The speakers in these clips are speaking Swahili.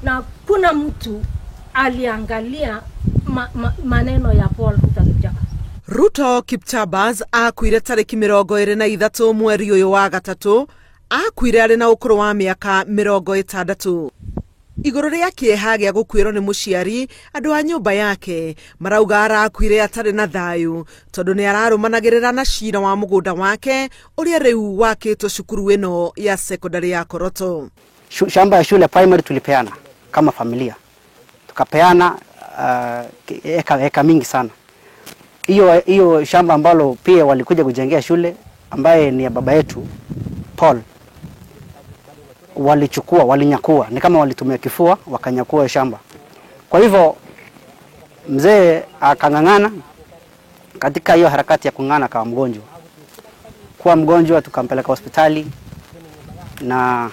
na kuna mtu aliangalia maneno ya Paul Kipchaba. Ruto Kipchabas akuire tariki 23 mweri uyu wa gatatu, akuire ari na ukuru wa miaka 60. Iguru ria kieha gia gukwirwo ni muciari, andu a nyumba yake marauga arakuire atari na thayu tondu ni ararumanagirira na cira wa mugunda wake uria riu wakitwo cukuru ino ya secondary ya Koroto. Shamba ya shule primary tulipeana kama familia, tukapeana eka mingi sana. Hiyo shamba ambalo pia walikuja kujengea shule ambaye ni ya baba yetu Paul, walinyakua, ni kama walitumia kifua wakanyakua shamba. Kwa hivyo mzee akangangana katika hiyo harakati ya kungana kama mgonjwa. Kuwa mgonjwa tukampeleka hospitali na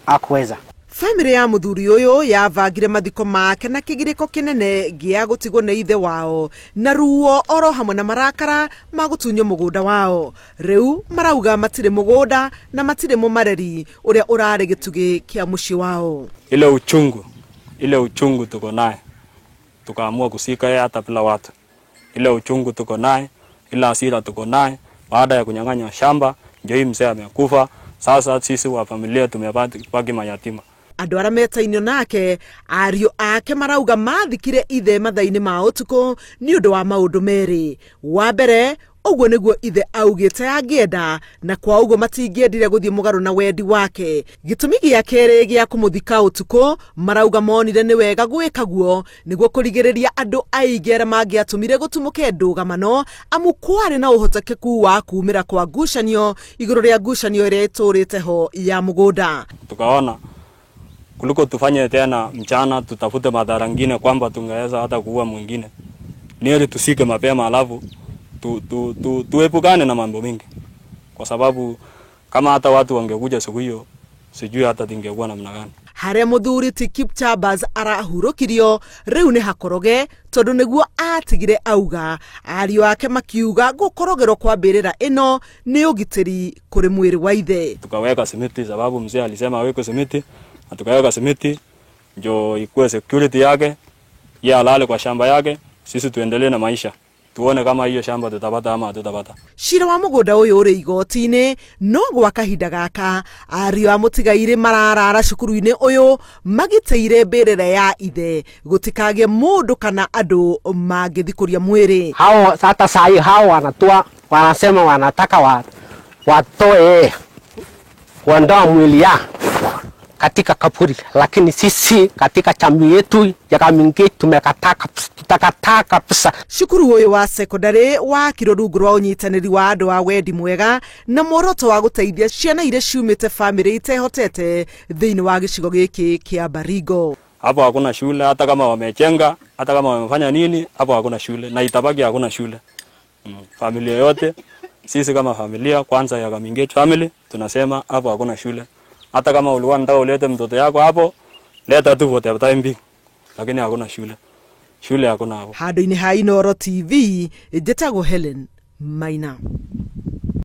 hakuweza. Family ya muthuri uyu yavagire mathiko make na kigiriko kinene gia gutigwo ni ithe wao na ruo oro hamwe na marakara magutunyo mugunda wao. Riu marauga matire mugunda na matire mumareri uria urari gitugi kia muci wao. Ile uchungu tuko naye, tukaamua kusika yeye hata bila watu. Ile uchungu tuko naye, ile hasira tuko naye, baada ya kunyang'anya shamba ndio hii mzee amekufa. Sasa sisi wa familia tumebaki mayatima. Andu ara metainio nake ario ake marauga mathikire ithe mathaini ma utuko ni undu wa maundu meri. Wa mbere uguo niguo ithe augite angienda na kwa uguo matingiendire guthie mugaru na wendi wake. Gitumi gia kere gia kumuthika utuko marauga monire ni wega gwika guo niguo kurigiriria andu aingi ara mangiatumire gutumuke ndugamano amu kwari na uhotekeku wa kumira kwa ngucanio iguru ria ngucanio iria iturite ho ya mugunda. Tukaona kuliko tufanye tena mchana tutafute madhara ngine kwamba tungeweza hata kuua mwingine, nieli tusike mapema alafu tuepukane na mambo mingi, kwa sababu kama hata watu wangekuja siku hiyo sijui hata tingekuwa namna gani. Haria muthuri ti Kipchabas arahurukirio riu ni hakoroge tondu niguo atigire auga ario ake makiuga gukorogerwo kwa mbirira ino ni ugitiri kuri mwiri wa ithe. Tukaweka simiti sababu mzee alisema aweke simiti, na tukaweka simiti ndio ikuwe security yake, yeye alale kwa shamba yake, sisi tuendelee na maisha. Tuone kama hiyo shamba tutapata ama tutapata. Cira wa mugunda uyu uri igoti-ini no gwa kahinda gaka ario amutigaire mararara cukuru-ini uyu magiteire mbirire ya ithe gutikage mundu kana andu mangithikuria mwiri. Hao hata sai hao wanasema wanataka watoe kuondoa mwili ya katika kaburi, lakini sisi katika jamii yetu ya Kamingi tutakataa kabisa. Cukuru uyu wa secondary wa kirorungu rwa unyitaniri wa andu a wendi mwega na muoroto wa guteithia ciana iria ciumite family itehotete thiini wa gicigo giki kia Baringo. Hapo hakuna shule, hata kama wamechenga, hata kama wamefanya nini, hapo hakuna shule na itabaki hakuna shule. Familia yote, sisi kama familia kwanza ya Kamingi family tunasema hapo hakuna shule. Hata kama ulikuwa unataka ulete mtoto yako hapo, leta tu vote time, lakini hakuna shule. Shule hakuna hapo. Handu-ini ha Inooro TV, njĩtagwo Helen Maina.